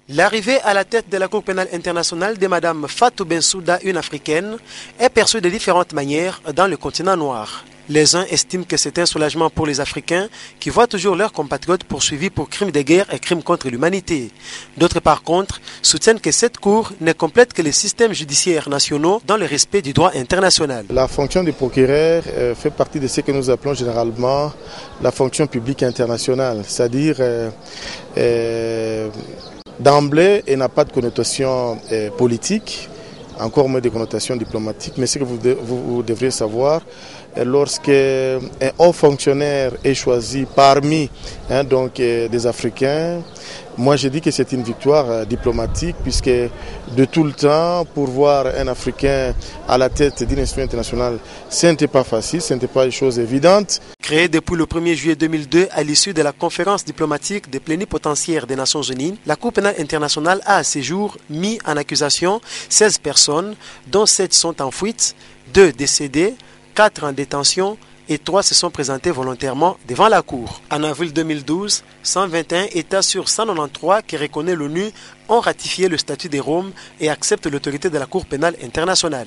L'arrivée à la tête de la Cour pénale internationale de Mme Fatou Bensouda, une Africaine, est perçue de différentes manières dans le continent noir. Les uns estiment que c'est un soulagement pour les Africains qui voient toujours leurs compatriotes poursuivis pour crimes de guerre et crimes contre l'humanité. D'autres, par contre, soutiennent que cette Cour n'est complète que les systèmes judiciaires nationaux dans le respect du droit international. La fonction du procureur fait partie de ce que nous appelons généralement la fonction publique internationale, c'est-à-dire d'emblée, elle n'a pas de connotation politique, encore moins de connotation diplomatique, mais ce que vous devriez savoir, lorsque un haut fonctionnaire est choisi parmi des Africains, moi je dis que c'est une victoire diplomatique, puisque de tout le temps, pour voir un Africain à la tête d'une institution internationale, ce n'était pas facile, ce n'était pas une chose évidente. Créée depuis le 1er juillet 2002 à l'issue de la conférence diplomatique des plénipotentiaires des Nations Unies, la Cour pénale internationale a à ce jour mis en accusation 16 personnes, dont 7 sont en fuite, 2 décédés, 4 en détention et 3 se sont présentés volontairement devant la Cour. En avril 2012, 121 États sur 193 qui reconnaissent l'ONU ont ratifié le statut de Rome et acceptent l'autorité de la Cour pénale internationale.